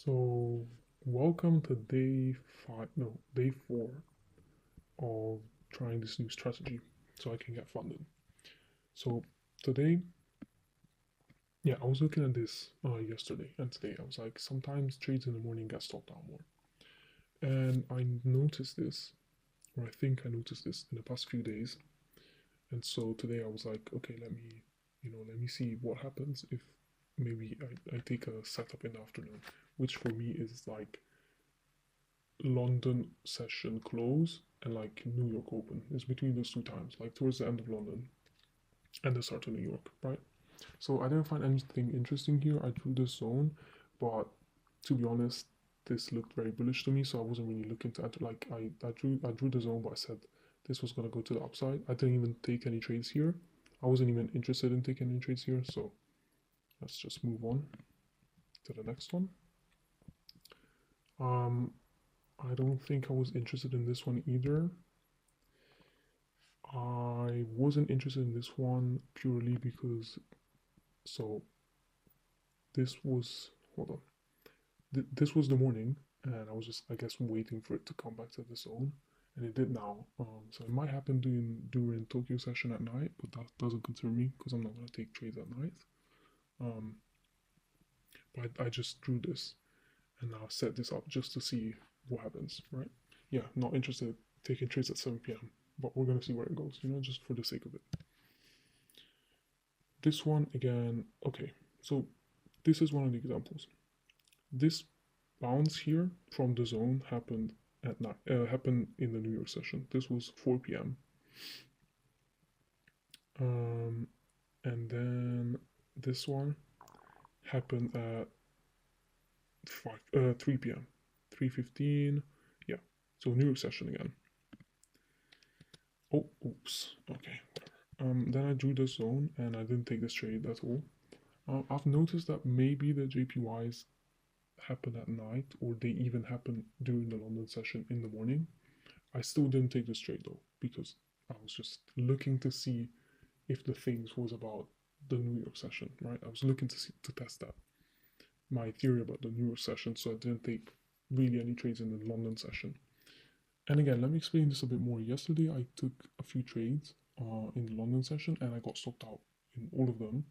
So, welcome to day five, no, day four of trying this new strategy so I can get funded. So, today, yeah, I was looking at this yesterday and today. I was like, sometimes trades in the morning get stopped out more. And I noticed this, or I think I noticed this in the past few days. And so today I was like, okay, let me see what happens if maybe I take a setup in the afternoon, which for me is like London session close and like New York open. It's between those two times, like towards the end of London and the start of New York, right? So I didn't find anything interesting here. I drew this zone, but to be honest, this looked very bullish to me, so I wasn't really looking to enter. Like I drew the zone, but I said this was gonna go to the upside. I didn't even take any trades here. I wasn't even interested in taking any trades here, so let's just move on to the next one. I don't think I was interested in this one either. I wasn't interested in this one purely because, so this was, hold on, this was the morning, and I was just, I guess, waiting for it to come back to the zone, and it did now. So it might happen during Tokyo session at night, but that doesn't concern me because I'm not gonna take trades at night. Um, but I just drew this, and now set this up just to see what happens, right? Yeah, not interested in taking trades at 7 p.m., but we're gonna see where it goes, just for the sake of it. This one again, okay, so this is one of the examples. This bounce here from the zone happened at night, happened in the New York session. This was 4 p.m. And then this one happened at 3 p.m. 3:15. Yeah, so New York session again. Oh, oops. Okay. Then I drew the zone and I didn't take this trade at all. I've noticed that maybe the JPYs happen at night or they even happen during the London session in the morning. I still didn't take this trade though because I was just looking to see if the things was about the New York session, right? I was looking to test that my theory about the New York session, so I didn't take really any trades in the London session. And again, let me explain this a bit more. Yesterday, I took a few trades in the London session, and I got stopped out in all of them,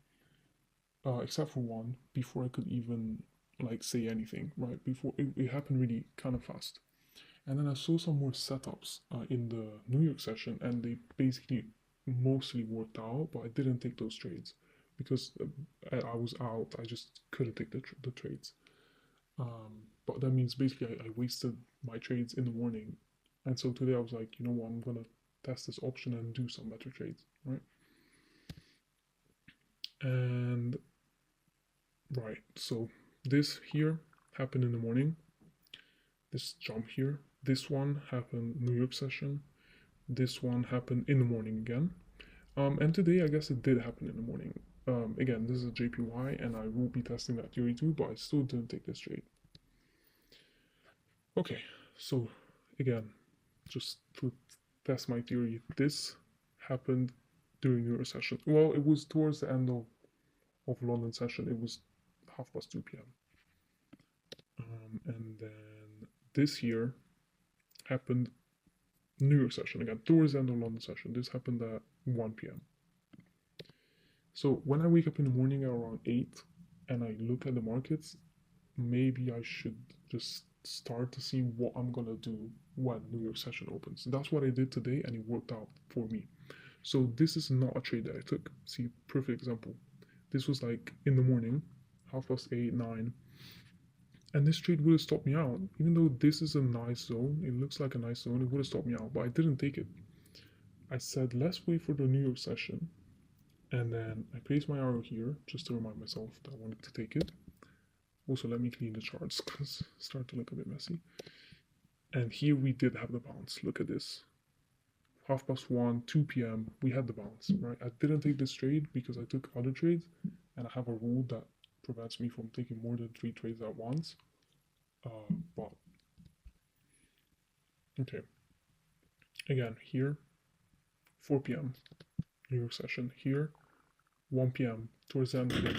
except for one before I could even like say anything. Right before it happened, really kind of fast. And then I saw some more setups in the New York session, and they basically mostly worked out, but I didn't take those trades because I was out. I just couldn't take the trades. But that means basically I wasted my trades in the morning. And so today I was like, you know what, I'm going to test this option and do some better trades, right? And right, so this here happened in the morning. This jump here, this one happened New York session. This one happened in the morning again. And today, I guess it did happen in the morning. Again, this is a JPY, and I will be testing that theory too, but I still didn't take this trade. Okay, so again, just to test my theory, this happened during Euro session. Well, it was towards the end of London session. It was 2:30 p.m. And then this here happened New York session again, towards the end of London session. This happened at 1 p.m. So when I wake up in the morning at around 8 and I look at the markets, maybe I should just start to see what I'm gonna do when New York session opens. That's what I did today and it worked out for me. So this is not a trade that I took. See, perfect example. This was like in the morning, 8:30, 9. And this trade would have stopped me out. Even though this is a nice zone, it looks like a nice zone, it would have stopped me out, but I didn't take it. I said, let's wait for the New York session. And then I placed my arrow here just to remind myself that I wanted to take it. Also, let me clean the charts because it's starting to look a bit messy. And here we did have the bounce. Look at this. 1:30, 2 p.m. We had the bounce, right? I didn't take this trade because I took other trades, and I have a rule that prevents me from taking more than 3 trades at once. But okay, again here, 4 p.m. New York session here, 1 p.m. towards the end of the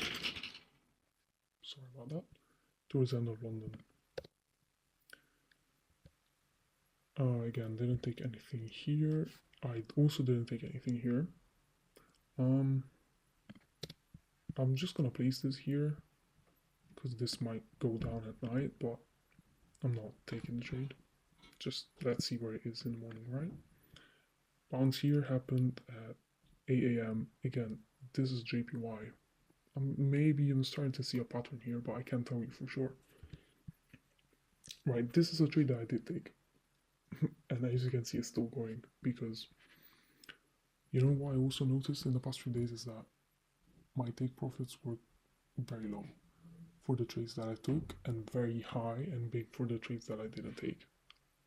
sorry about that. towards the end of London. Again, didn't take anything here. I also didn't take anything here. I'm just gonna place this here because this might go down at night, but I'm not taking the trade. Just let's see where it is in the morning, right? Bounce here happened at 8 a.m. Again, this is JPY. I'm maybe even starting to see a pattern here, but I can't tell you for sure. Right, this is a trade that I did take. And as you can see, it's still going because you know what I also noticed in the past few days is that my take profits were very low for the trades that I took and very high and big for the trades that I didn't take.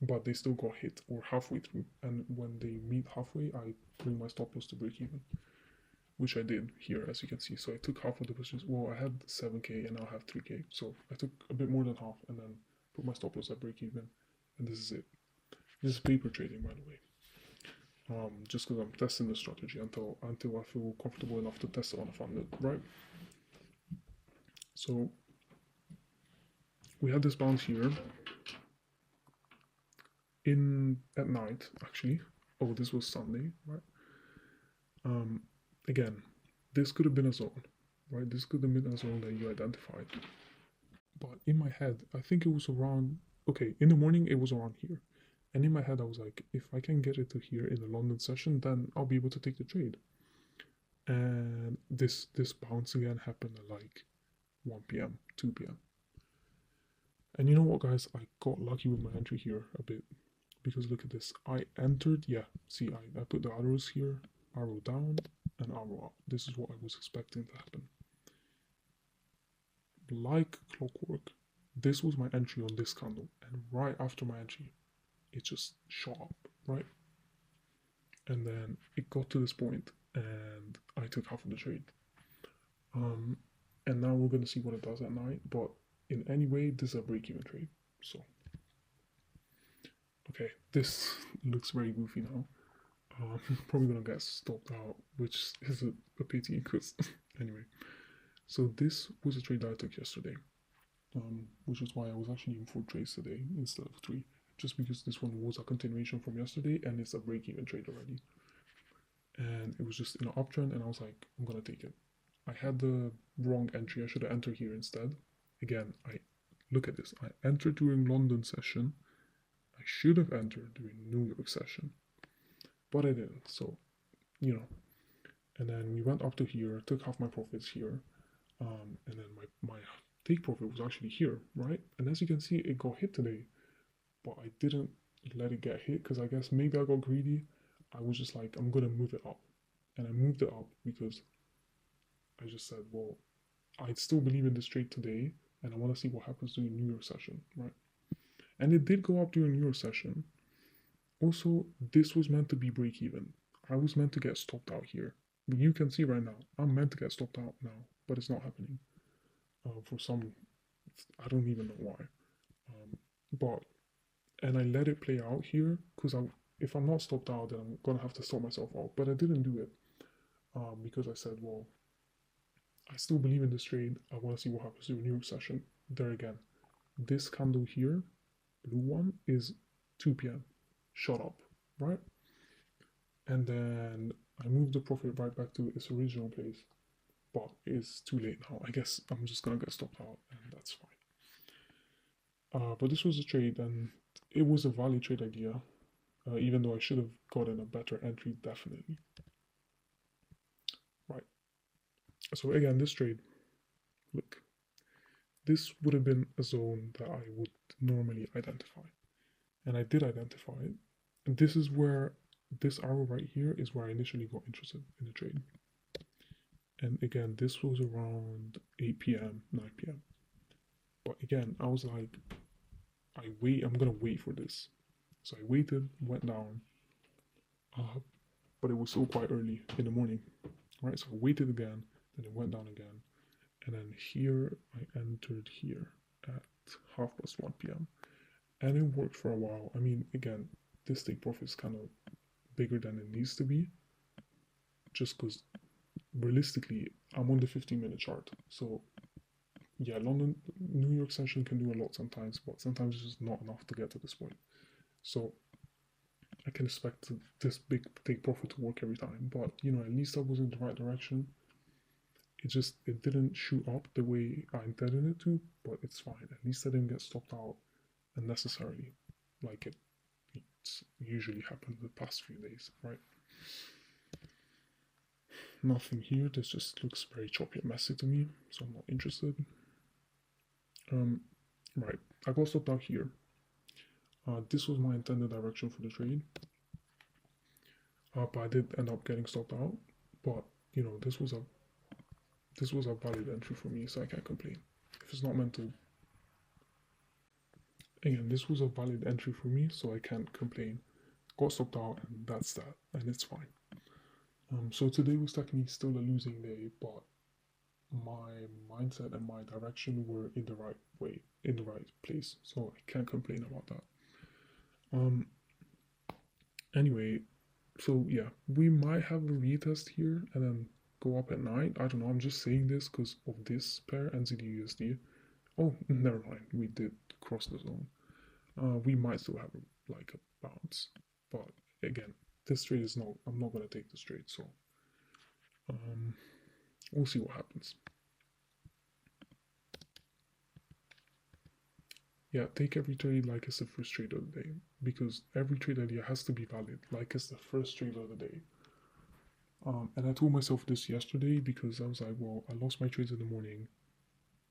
But they still got hit or halfway through. And when they meet halfway, I bring my stop loss to break even, which I did here, as you can see. So I took half of the positions. Well, I had 7K and now I have 3K. So I took a bit more than half and then put my stop loss at break even. And this is it. This is paper trading, by the way. Just because I'm testing the strategy until I feel comfortable enough to test it on a funded, right? So we had this bounce here at night, actually. Oh, this was Sunday, right? Again, this could have been a zone, right? This could have been a zone that you identified. But in my head, I think it was around, okay, in the morning it was around here. And in my head, I was like, if I can get it to here in the London session, then I'll be able to take the trade. And this bounce again happened at like 1 p.m., 2 p.m. And you know what, guys? I got lucky with my entry here a bit. Because look at this. I entered, yeah, see, I put the arrows here, arrow down, and arrow up. This is what I was expecting to happen. Like clockwork, this was my entry on this candle. And right after my entry, it just shot up, right? And then it got to this point and I took half of the trade. And now we're going to see what it does at night. But in any way, this is a break-even trade. So, okay, this looks very goofy now. Probably going to get stopped out, which is a pity because, anyway. So this was a trade that I took yesterday, which is why I was actually in 4 trades today instead of 3. Just because this one was a continuation from yesterday and it's a break-even trade already. And it was just in an uptrend and I was like, I'm gonna take it. I had the wrong entry. I should have entered here instead. Again, look at this. I entered during London session. I should have entered during New York session, but I didn't. So, you know. And then we went up to here, took half my profits here, and then my take profit was actually here, right? And as you can see, it got hit today, but I didn't let it get hit because I guess maybe I got greedy. I was just like, I'm gonna move it up, and I moved it up because I just said, well, I still believe in this trade today, and I want to see what happens during New York session, right? And it did go up during New York session. Also, this was meant to be break even. I was meant to get stopped out here. But you can see right now, I'm meant to get stopped out now, but it's not happening. For some, I don't even know why. And I let it play out here because if I'm not stopped out, then I'm gonna have to stop myself out. But I didn't do it because I said, well, I still believe in this trade. I want to see what happens during New York session. There again, this candle here, blue one, is 2 p.m. shot up, right? And then I moved the profit right back to its original place, but it's too late now. I guess I'm just gonna get stopped out, and that's fine. But this was a trade, and it was a valid trade idea, even though I should have gotten a better entry, definitely. Right. So again, this trade, look, this would have been a zone that I would normally identify, and I did identify it. And this is where this arrow right here is where I initially got interested in the trade. And again, this was around 8 p.m., 9 p.m. But again, I was like, I'm gonna wait for this. So I waited, went down, but it was still quite early in the morning, right? So I waited again, then it went down again. And then here, I entered here at 1:30 p.m. And it worked for a while. I mean, again, this take profit is kind of bigger than it needs to be, just because realistically, I'm on the 15-minute chart. So yeah, New York session can do a lot sometimes, but sometimes it's just not enough to get to this point. So I can expect this big take profit to work every time, but at least I was in the right direction. It didn't shoot up the way I intended it to, but it's fine. At least I didn't get stopped out unnecessarily, like it's usually happened the past few days, right? Nothing here. This just looks very choppy and messy to me, so I'm not interested. Right, I got stopped out here. This was my intended direction for the trade, but I did end up getting stopped out. But this was a valid entry for me, so I can't complain. If it's not meant to, again, this was a valid entry for me, so I can't complain. Got stopped out, and that's that, and it's fine. So today was technically still a losing day, but my mindset and my direction were in the right way, in the right place, so I can't complain about that. Anyway, so yeah, we might have a retest here and then go up at night. I don't know. I'm just saying this because of this pair, NZD/USD. Oh, never mind. We did cross the zone. We might still have like a bounce, but again, this trade is not. I'm not gonna take this trade, so we'll see what happens. Yeah, take every trade like it's the first trade of the day, because every trade idea has to be valid, like it's the first trade of the day. And I told myself this yesterday because I was like, well, I lost my trades in the morning,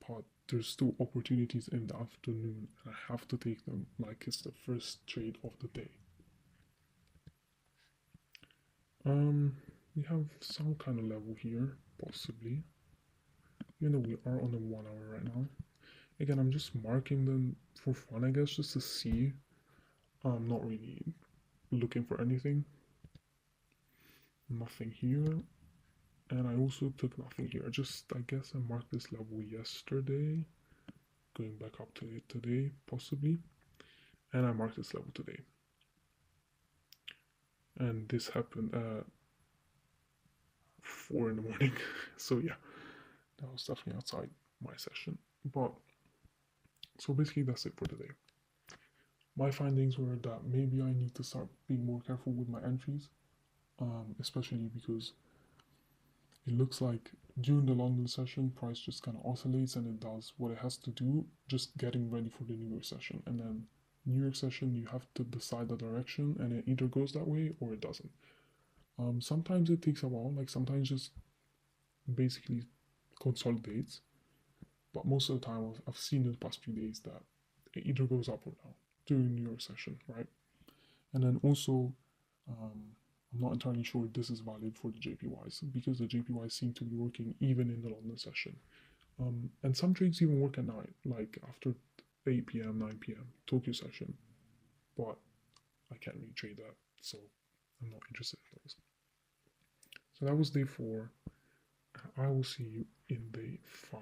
but there's still opportunities in the afternoon, and I have to take them like it's the first trade of the day. We have some kind of level here, possibly. Even though we are on the 1 hour right now. Again, I'm just marking them for fun, I guess, just to see. I'm not really looking for anything. Nothing here. And I also took nothing here. I guess I marked this level yesterday. Going back up to it today, possibly. And I marked this level today. And this happened at 4 in the morning. So yeah, that was definitely outside my session. But so basically that's it for today. My findings were that maybe I need to start being more careful with my entries, especially because it looks like during the London session, price just kind of oscillates and it does what it has to do, just getting ready for the New York session. And then New York session, you have to decide the direction, and it either goes that way or it doesn't. Sometimes it takes a while, like sometimes just basically consolidates, but most of the time I've seen in the past few days that it either goes up or down during New York session, right? And then also, I'm not entirely sure this is valid for the JPYs because the JPYs seem to be working even in the London session. And some trades even work at night, like after 8 p.m., 9 p.m., Tokyo session. But I can't really trade that, so I'm not interested in those. So that was day 4. I will see you in day 5.